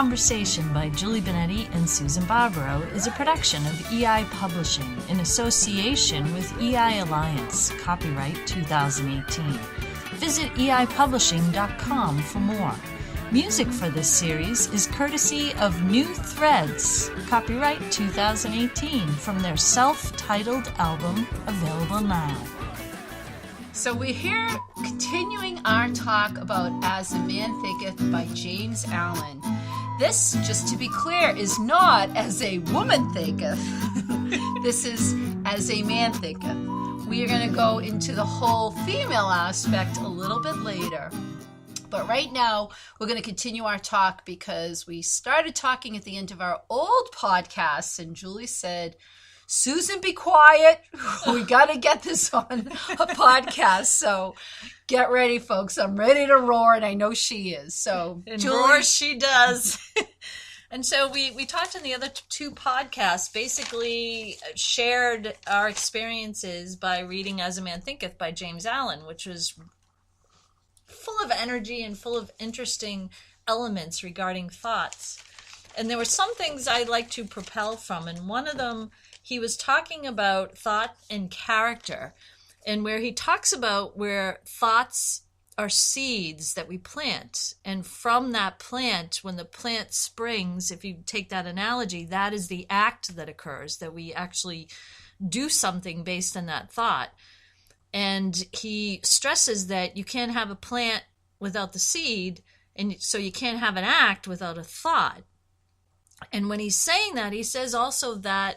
Conversation by Julie Benetti and Susan Barbaro is a production of EI Publishing in association with EI Alliance, copyright 2018. Visit eipublishing.com for more. Music for this series is courtesy of New Threads, copyright 2018, from their self-titled album, available now. So we're here continuing our talk about As a Man Thinketh by James Allen. This, just to be clear, is not As a Woman Thinketh. This is As a Man Thinketh. We are going to go into the whole female aspect a little bit later. But right now, we're going to continue our talk because we started talking at the end of our old podcasts, and Julie said, Susan, be quiet. We got to get this on a podcast. So get ready, folks. I'm ready to roar, and I know she is. So And Julie, roar she does. And so we talked in the other two podcasts, basically shared our experiences by reading As a Man Thinketh by James Allen, which was full of energy and full of interesting elements regarding thoughts. And there were some things I'd like to propel from, and one of them, he was talking about thought and character, and where he talks about where thoughts are seeds that we plant, and from that plant, when the plant springs, if you take that analogy, that is the act that occurs, that we actually do something based on that thought. And he stresses that you can't have a plant without the seed, and so you can't have an act without a thought. And when he's saying that, he says also that,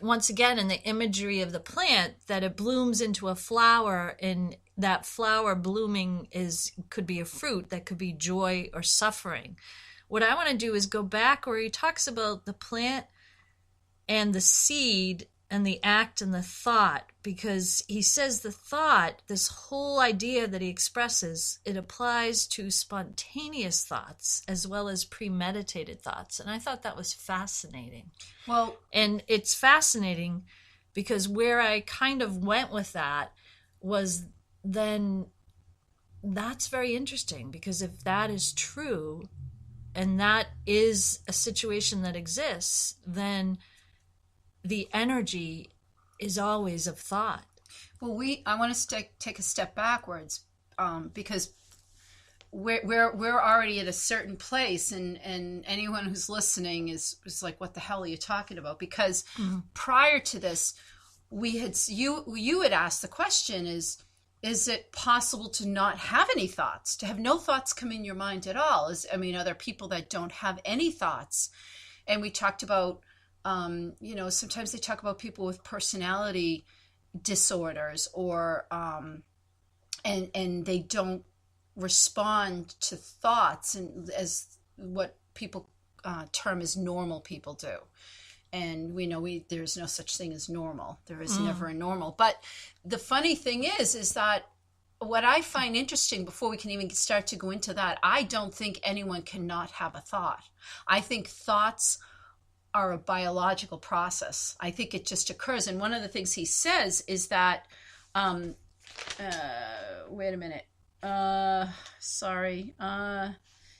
once again, in the imagery of the plant, that it blooms into a flower, and that flower blooming could be a fruit, that could be joy or suffering. What I want to do is go back where he talks about the plant and the seed and the act and the thought, because he says the thought, this whole idea that he expresses, it applies to spontaneous thoughts as well as premeditated thoughts. And I thought that was fascinating. well, And it's fascinating because where I kind of went with that was then that's very interesting, because if that is true and that is a situation that exists, then the energy is always of thought. well, I want to take a step backwards because we're already at a certain place, and anyone who's listening is like, what the hell are you talking about? Because prior to this, you had asked the question, is it possible to not have any thoughts, to have no thoughts come in your mind at all? Are there people that don't have any thoughts? And we talked about sometimes they talk about people with personality disorders, or and they don't respond to thoughts, and as what people term as normal people do. And we know there's no such thing as normal. There is never a normal. But the funny thing is that what I find interesting, before we can even start to go into that, I don't think anyone cannot have a thought. I think thoughts are a biological process. I think it just occurs. And one of the things he says is that, wait a minute.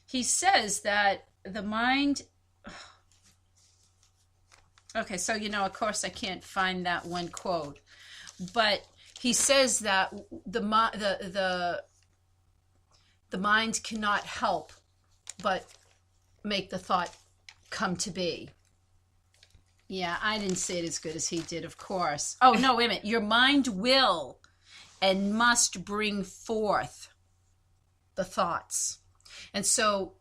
He says that the mind, okay, so, of course I can't find that one quote, but he says that the mind cannot help but make the thought come to be. Yeah, I didn't say it as good as he did, of course. Oh, no, wait a minute. Your mind will and must bring forth the thoughts. And so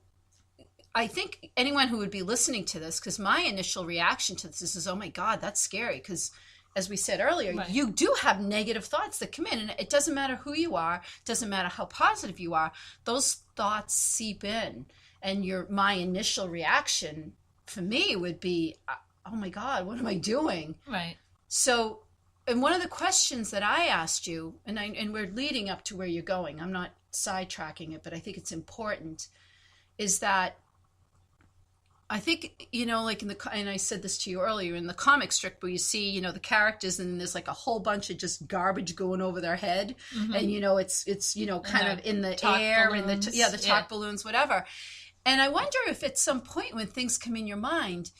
I think anyone who would be listening to this, because my initial reaction to this is, oh my God, that's scary. Because as we said earlier, right, you do have negative thoughts that come in, and it doesn't matter who you are, it doesn't matter how positive you are, those thoughts seep in. And my initial reaction for me would be, oh my God, what am I doing? Right. So, and one of the questions that I asked you, and we're leading up to where you're going, I'm not sidetracking it, but I think it's important, is that I think, like and I said this to you earlier, in the comic strip where you see, the characters, and there's like a whole bunch of just garbage going over their head. Mm-hmm. And, it's kind of in the air, balloons. And the talk balloons, whatever. And I wonder if at some point when things come in your mind,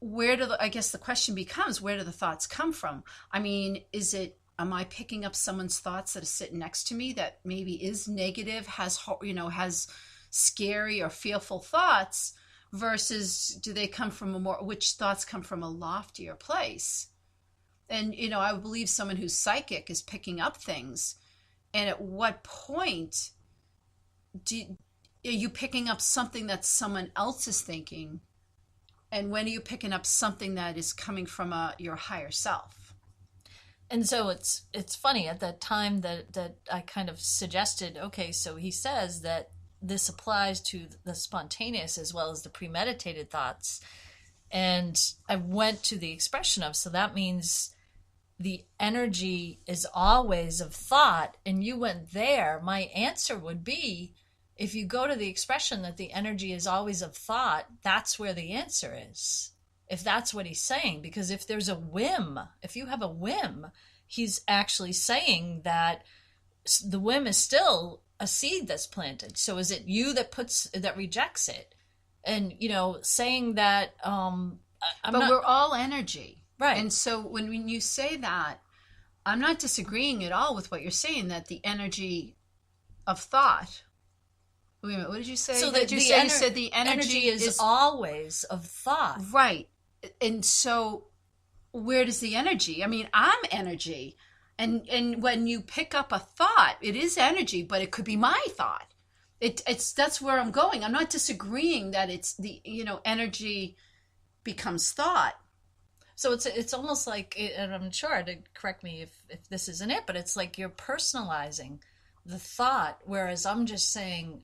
I guess the question becomes, where do the thoughts come from? I mean, am I picking up someone's thoughts that are sitting next to me that maybe is negative, has scary or fearful thoughts, versus do they come from which thoughts come from a loftier place? And, I believe someone who's psychic is picking up things. And at what point are you picking up something that someone else is thinking? And when are you picking up something that is coming from your higher self? And so it's funny, at that time that I kind of suggested, okay, so he says that this applies to the spontaneous as well as the premeditated thoughts. And I went to the expression of, so that means the energy is always of thought. And you went there. My answer would be, if you go to the expression that the energy is always of thought, that's where the answer is. If that's what he's saying, because if there's a whim, if you have a whim, he's actually saying that the whim is still a seed that's planted. So is it you that rejects it? And, saying that, we're all energy. Right. And so when you say that, I'm not disagreeing at all with what you're saying, that the energy of thought. Wait a minute, what did you say? So you said the energy is always of thought. Right. And so where does the energy? I mean, I'm energy. And when you pick up a thought, it is energy, but it could be my thought. That's where I'm going. I'm not disagreeing that it's the, energy becomes thought. So it's almost like, and I'm sure, to correct me if this isn't it, but it's like you're personalizing the thought, whereas I'm just saying,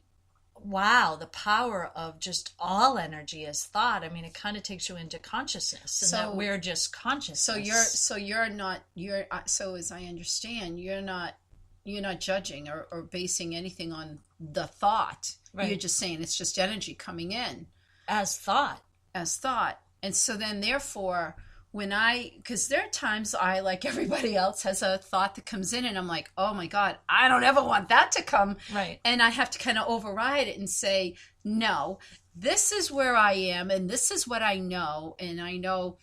wow, the power of just all energy as thought. I mean, it kind of takes you into consciousness, and that we're just consciousness. So as I understand, you're not judging or basing anything on the thought. Right. You're just saying it's just energy coming in as thought. And so then therefore, because there are times I, like everybody else, has a thought that comes in and I'm like, oh my God, I don't ever want that to come. Right. And I have to kind of override it and say, no, this is where I am and this is what I know. And I know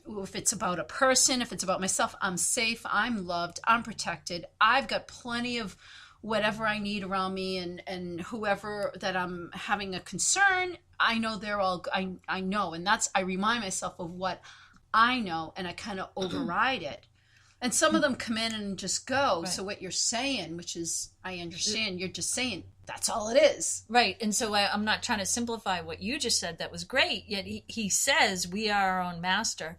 if it's about a person, if it's about myself, I'm safe, I'm loved, I'm protected. I've got plenty of whatever I need around me, and whoever that I'm having a concern, I know I know. And I remind myself of what I know, and I kind of override it. And some of them come in and just go. Right. So what you're saying, which is, I understand, you're just saying that's all it is. Right. And so I'm not trying to simplify what you just said. That was great. Yet he says we are our own master,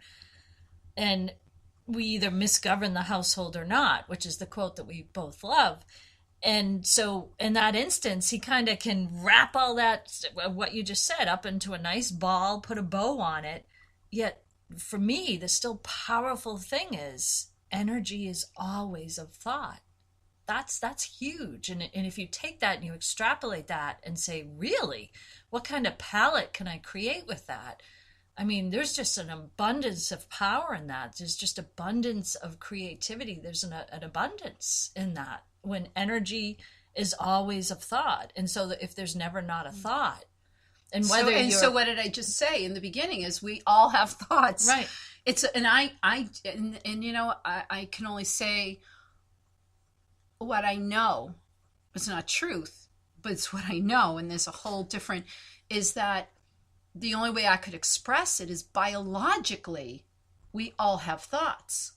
and we either misgovern the household or not, which is the quote that we both love. And so in that instance, he kind of can wrap all that, what you just said, up into a nice ball, put a bow on it. Yet for me, the still powerful thing is energy is always of thought. That's huge. And if you take that and you extrapolate that and say, really, what kind of palette can I create with that? I mean, there's just an abundance of power in that. There's just abundance of creativity. There's an abundance in that when energy is always of thought. And so if there's never not a thought, and whether so what did I just say in the beginning is we all have thoughts. Right. I can only say what I know. It's not truth, but it's what I know. And there's a whole different, is that the only way I could express it is biologically, we all have thoughts.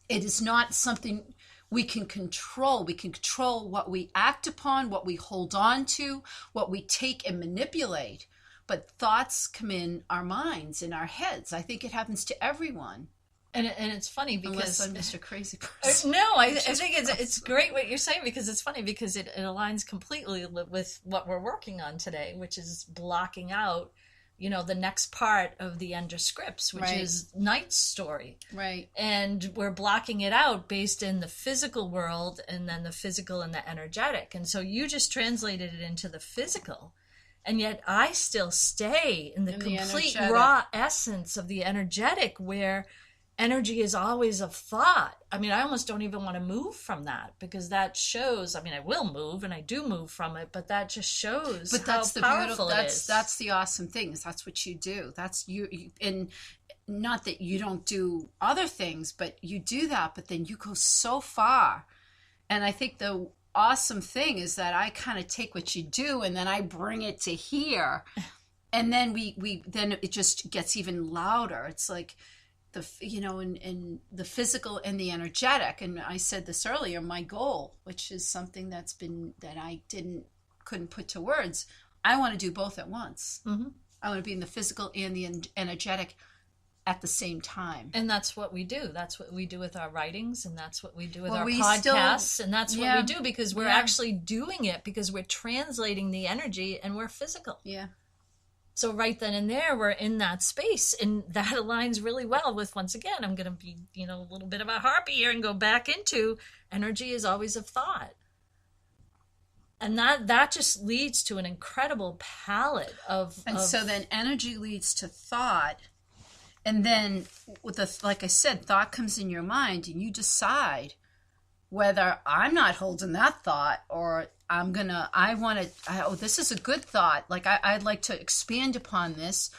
It is not something we can control. We can control what we act upon, what we hold on to, what we take and manipulate. But thoughts come in our minds, in our heads. I think it happens to everyone. And it's funny because unless I'm Mr. Crazy Person. No, I think it's great what you're saying, because it's funny because it aligns completely with what we're working on today, which is blocking out, the next part of the Ender scripts, which is Knight's story. Right. And we're blocking it out based in the physical world, and then the physical and the energetic. And so you just translated it into the physical. And yet I still stay in the complete raw essence of the energetic, where energy is always a thought. I mean, I almost don't even want to move from that, because that shows, I mean, I will move and I do move from it, but that just shows but that's how the powerful it is. that's the awesome thing, is that's what you do. That's you, and not that you don't do other things, but you do that, but then you go so far. And I think the awesome thing is that I kind of take what you do and then I bring it to here. And then then it just gets even couder. It's like in the physical and the energetic. And I said this earlier, my goal, which is something that I couldn't put to words. I want to do both at once. Mm-hmm. I want to be in the physical and the energetic at the same time. And that's what we do. That's what we do with our writings, and that's what we do with our podcasts, and that's what we do, because we're actually doing it because we're translating the energy and we're physical. Yeah. So right then and there, we're in that space, and that aligns really well with, once again, I'm going to be, a little bit of a harpy here and go back into energy is always of thought. And that just leads to an incredible palette of... So then energy leads to thought. And then, like I said, thought comes in your mind, and you decide whether I'm not holding that thought, or this is a good thought. Like I'd like to expand upon this,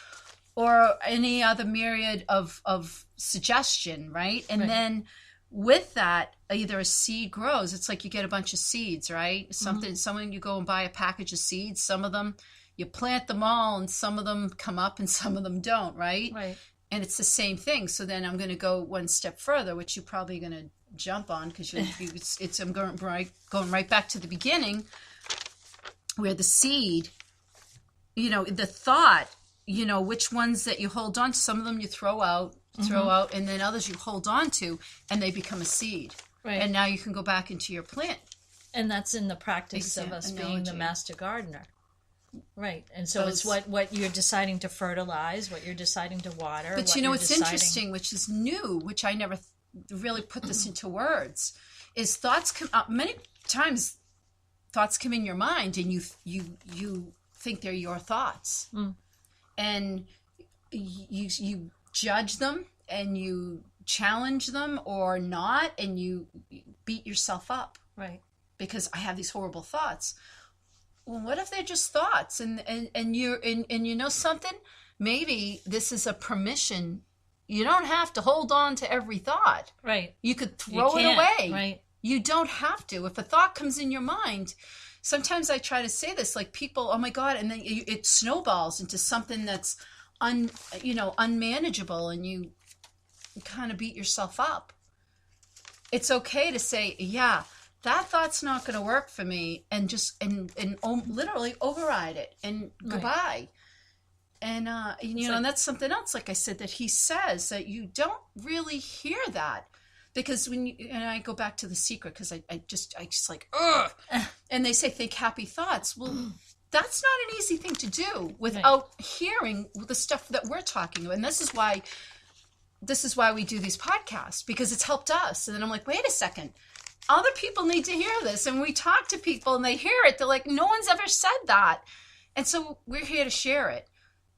or any other myriad of suggestion, right? And then with that, either a seed grows. It's like you get a bunch of seeds, right? Someone you go and buy a package of seeds. Some of them you plant them all, and some of them come up, and some of them don't, right? Right. And it's the same thing. So then I'm going to go one step further, which you're probably going to jump on, because I'm going right back to the beginning, where the seed, the thought, which ones that you hold on to. Some of them you throw out, and then others you hold on to, and they become a seed. Right. And now you can go back into your plant. And that's in the practice of us being the master gardener. Right. And so it's what you're deciding to fertilize, what you're deciding to water. But it's interesting, which is new, which I never really put this into words, is thoughts come up. Many times thoughts come in your mind, and you think they're your thoughts. And you judge them, and you challenge them or not, and you beat yourself up. Right. Because I have these horrible thoughts. Well, what if they're just thoughts, and you know something? Maybe this is a permission. You don't have to hold on to every thought. Right. You could throw it away. Right. You don't have to. If a thought comes in your mind, sometimes I try to say this, like, people, oh my God, and then it snowballs into something that's unmanageable, and you kind of beat yourself up. It's okay to say, yeah, that thought's not going to work for me, and just and literally override it and goodbye. And and that's something else, like I said, that he says that you don't really hear that, because and I go back to The Secret, because I just like, ugh. And they say, think happy thoughts. Well, that's not an easy thing to do without hearing the stuff that we're talking about. And this is why we do these podcasts, because it's helped us. And then I'm like, wait a second. Other people need to hear this. And we talk to people and they hear it. They're like, no one's ever said that. And so we're here to share it.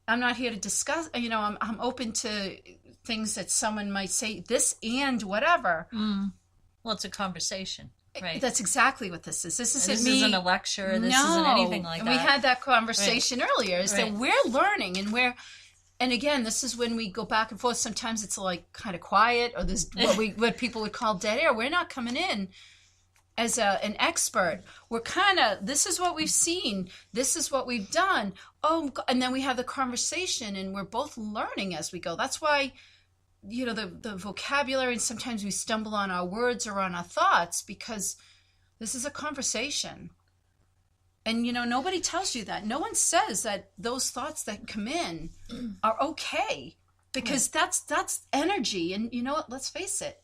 I'm not here to discuss, I'm open to things that someone might say, this and whatever. Well, it's a conversation, right? That's exactly what this is. This isn't a lecture. This isn't anything like that. We had that conversation earlier, is that we're learning, and again, this is when we go back and forth. Sometimes it's like kind of quiet, or there's what people would call dead air. We're not coming in as an expert. We're kind of, this is what we've seen. This is what we've done. Oh, and then we have the conversation, and we're both learning as we go. That's why, the vocabulary, and sometimes we stumble on our words or on our thoughts, because this is a conversation. And, nobody tells you that. No one says that those thoughts that come in are okay, because that's energy. And you know what? Let's face it.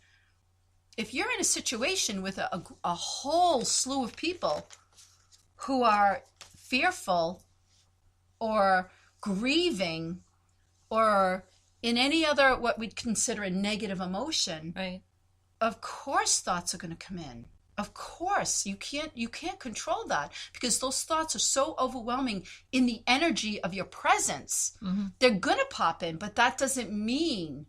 If you're in a situation with a whole slew of people who are fearful or grieving or in any other what we'd consider a negative emotion, right, of course thoughts are going to come in. Of course, you can't control that, because those thoughts are so overwhelming in the energy of your presence. Mm-hmm. They're going to pop in, but that doesn't mean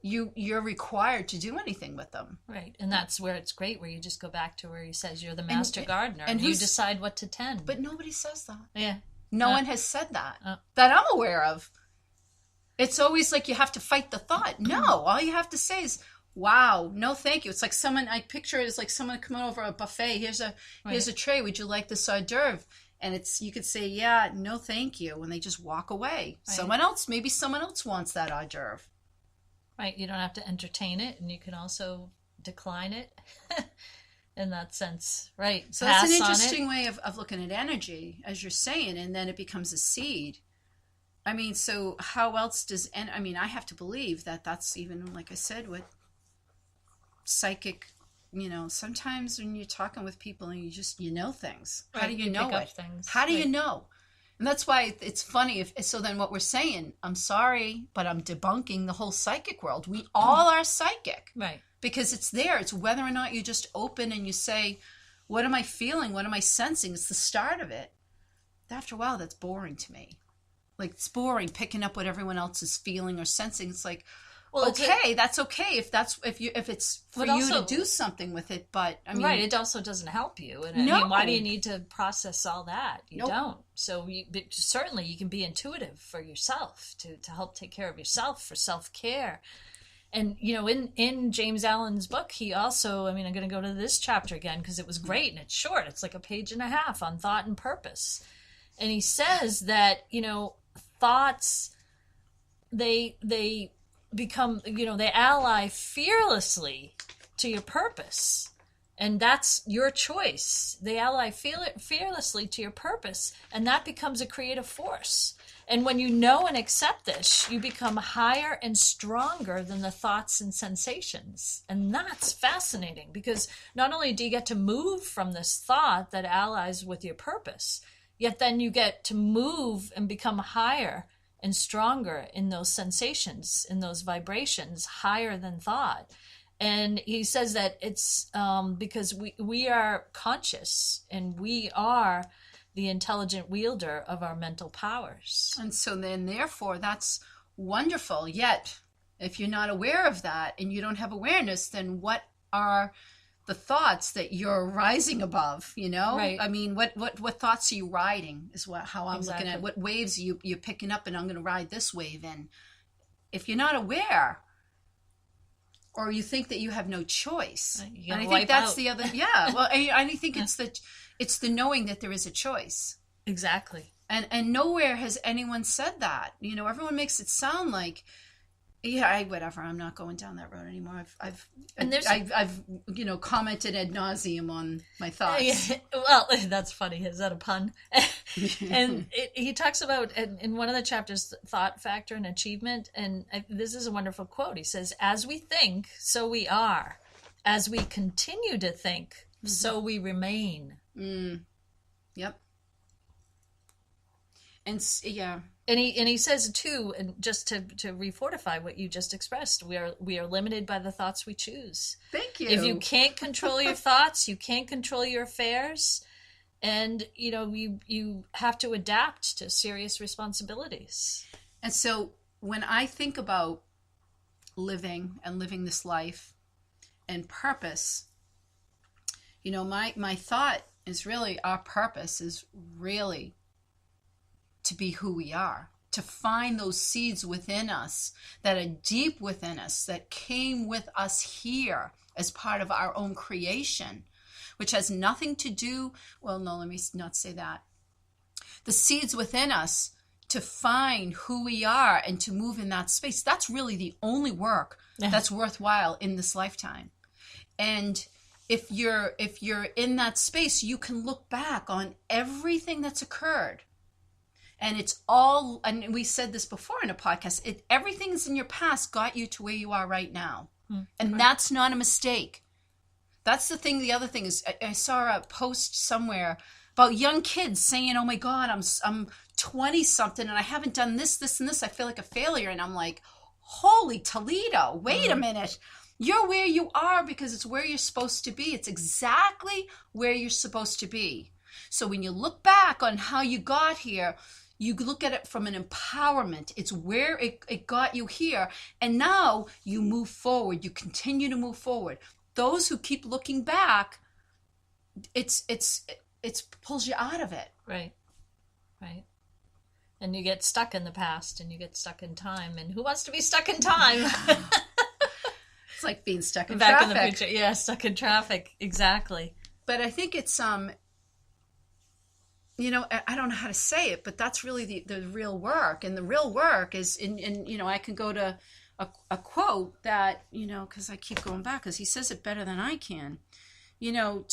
you're required to do anything with them. Right. And that's where it's great, where you just go back to where he says you're the master gardener and you decide what to tend. But nobody says that. Yeah. No one has said that I'm aware of. It's always like you have to fight the thought. No, all you have to say is, wow, no thank you. It's like someone, I picture it as like someone coming over a buffet. Here's a tray. Would you like this hors d'oeuvre? And you could say, yeah, no thank you. And they just walk away. Right. Maybe someone else wants that hors d'oeuvre. Right. You don't have to entertain it, and you can also decline it in that sense. Right. So that's an interesting way of looking at energy, as you're saying, and then it becomes a seed. I mean, so how else I have to believe that that's even, like I said, with psychic, sometimes when you're talking with people and you know things. Right. How do you know it? Things. How do you know? And that's why it's funny. So then what we're saying, I'm sorry, but I'm debunking the whole psychic world. We all are psychic. Right. Because it's there. It's whether or not you just open and you say, what am I feeling? What am I sensing? It's the start of it. After a while, that's boring to me. Like, it's boring picking up what everyone else is feeling or sensing. It's like, well, okay, that's okay if it's for you to do something with it. But I mean, right, it also doesn't help you. And I mean, why do you need to process all that? You don't. So certainly you can be intuitive for yourself to help take care of yourself, for self-care. And in James Allen's book, he also, I'm going to go to this chapter again because it was great and it's short. It's like a page and a half on thought and purpose. And he says that thoughts, they become, they ally fearlessly to your purpose. And that's your choice. They ally fearlessly to your purpose. And that becomes a creative force. And when you know and accept this, you become higher and stronger than the thoughts and sensations. And that's fascinating, because not only do you get to move from this thought that allies with your purpose, yet then you get to move and become higher and stronger in those sensations, in those vibrations, higher than thought. And he says that it's because we are conscious, and we are the intelligent wielder of our mental powers. And so then, therefore, that's wonderful. Yet, if you're not aware of that and you don't have awareness, then what are the thoughts that you're rising above? Right. I mean, what thoughts are you riding is how I'm looking at what waves you're picking up, and I'm going to ride this wave in. If you're not aware, or you think that you have no choice, and I think that's the other. Yeah. Well, I think it's the knowing that there is a choice. Exactly. And nowhere has anyone said that. Everyone makes it sound like, whatever. I'm not going down that road anymore. I've commented ad nauseum on my thoughts. Well, that's funny. Is that a pun? And he talks about in one of the chapters, thought factor and achievement. And this is a wonderful quote. He says, "As we think, so we are. As we continue to think, so we remain." Yep. And yeah. And he says too, and just to refortify what you just expressed, we are limited by the thoughts we choose. Thank you. If you can't control your thoughts, you can't control your affairs, and you have to adapt to serious responsibilities. And so when I think about living this life and purpose, my thought is really, our purpose is really to be who we are, to find those seeds within us that are deep within us, that came with us here as part of our own creation, which has nothing to do, well, no, let me not say that. The seeds within us to find who we are and to move in that space. That's really the only work that's worthwhile in this lifetime. And if you're in that space, you can look back on everything that's occurred. And it's all, and we said this before in a podcast, everything is in your past got you to where you are right now. And that's not a mistake. That's the thing. The other thing is, I saw a post somewhere about young kids saying, oh my God, I'm 20 something and I haven't done this, and this. I feel like a failure. And I'm like, holy Toledo, wait a minute. You're where you are because it's where you're supposed to be. It's exactly where you're supposed to be. So when you look back on how you got here, You look at it from an empowerment. It's where it got you here. And now you move forward. You continue to move forward. Those who keep looking back, it's pulls you out of it. Right. And you get stuck in the past, and you get stuck in time. And who wants to be stuck in time? It's like being stuck in Back traffic. in the future. Yeah, stuck in traffic. Exactly. But I think it's you know, I don't know how to say it, but that's really the real work. And the real work is in you know, I can go to a quote that, you know, because I keep going back, because he says it better than I can. You know,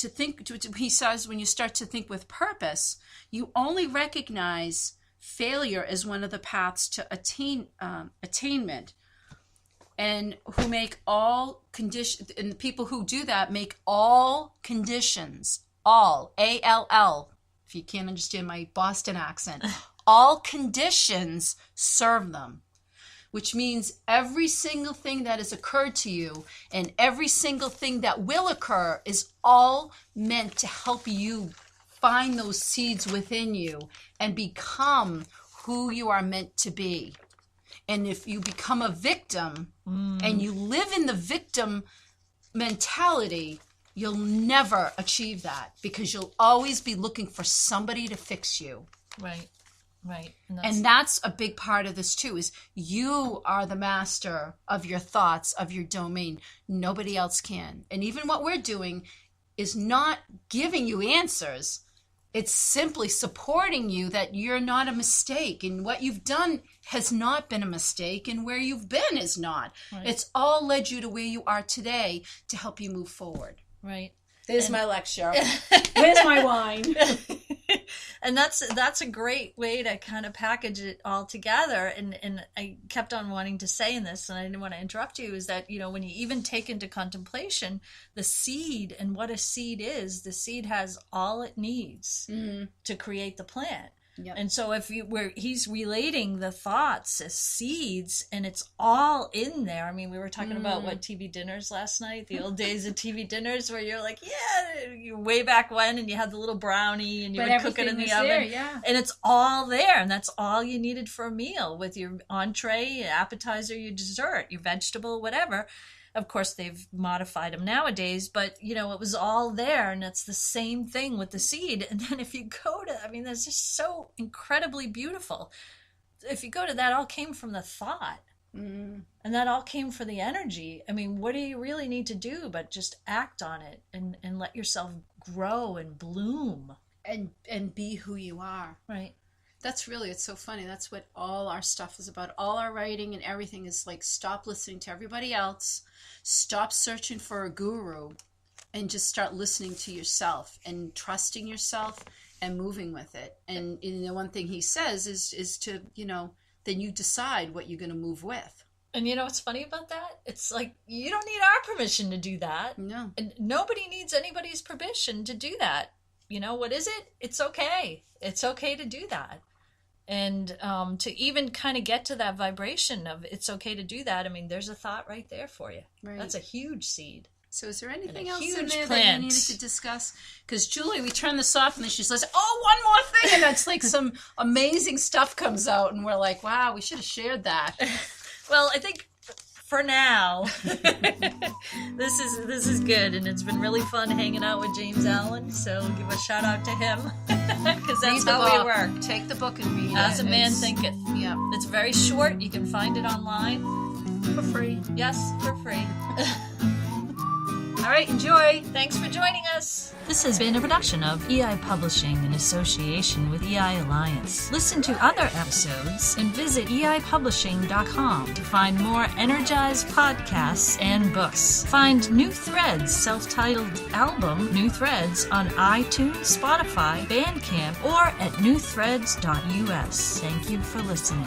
he says, when you start to think with purpose, you only recognize failure as one of the paths to attainment. And who make all conditions, and the people who do that make all conditions, all, A-L-L, if you can't understand my Boston accent, all conditions serve them. Which means every single thing that has occurred to you and every single thing that will occur is all meant to help you find those seeds within you and become who you are meant to be. And if you become a victim and you live in the victim mentality, you'll never achieve that, because you'll always be looking for somebody to fix you. Right. And that's a big part of this too, is you are the master of your thoughts, of your domain. Nobody else can. And even what we're doing is not giving you answers. It's simply supporting you that you're not a mistake, and what you've done has not been a mistake, and where you've been is not. Right. It's all led you to where you are today to help you move forward. Right. There's my lecture. Where's my wine? And that's a great way to kind of package it all together. And I kept on wanting to say in this, and I didn't want to interrupt you, is that, you know, when you even take into contemplation the seed and what a seed is, the seed has all it needs to create the plant. Yep. And so he's relating the thoughts as seeds, and it's all in there. I mean, we were talking about TV dinners last night, the old days of TV dinners, where you're like, you way back when, and you had the little brownie, and you would cook it in the oven, there, and it's all there, and that's all you needed for a meal, with your entree, your appetizer, your dessert, your vegetable, whatever. Of course, they've modified them nowadays, but, you know, it was all there, and it's the same thing with the seed. And then if you go to, I mean, that's just so incredibly beautiful. If you go to that, all came from the thought, and that all came from the energy. I mean, what do you really need to do but just act on it and let yourself grow and bloom and be who you are. Right. That's really, it's so funny. That's what all our stuff is about. All our writing and everything is like, stop listening to everybody else, stop searching for a guru, and just start listening to yourself and trusting yourself and moving with it. And the one thing he says is to, you know, then you decide what you're going to move with. And you know what's funny about that? It's like, you don't need our permission to do that. No. And nobody needs anybody's permission to do that. You know, what is it? It's okay. It's okay to do that. And to even kind of get to that vibration of it's okay to do that, I mean, there's a thought right there for you. Right. That's a huge seed. So is there anything else in there that you needed to discuss? Because Julie, we turn this off and then she says, oh, one more thing. And that's like some amazing stuff comes out. And we're like, wow, we should have shared that. Well, I think for now, this is good, and it's been really fun hanging out with James Allen. So give a shout out to him, because that's how we work. Take the book and read it. As a Man Thinketh. Yeah, it's very short. You can find it online for free. Yes, for free. All right, enjoy. Thanks for joining us. This has been a production of EI Publishing in association with EI Alliance. Listen to other episodes and visit eipublishing.com to find more energized podcasts and books. Find New Threads' self-titled album, New Threads, on iTunes, Spotify, Bandcamp, or at newthreads.us. Thank you for listening.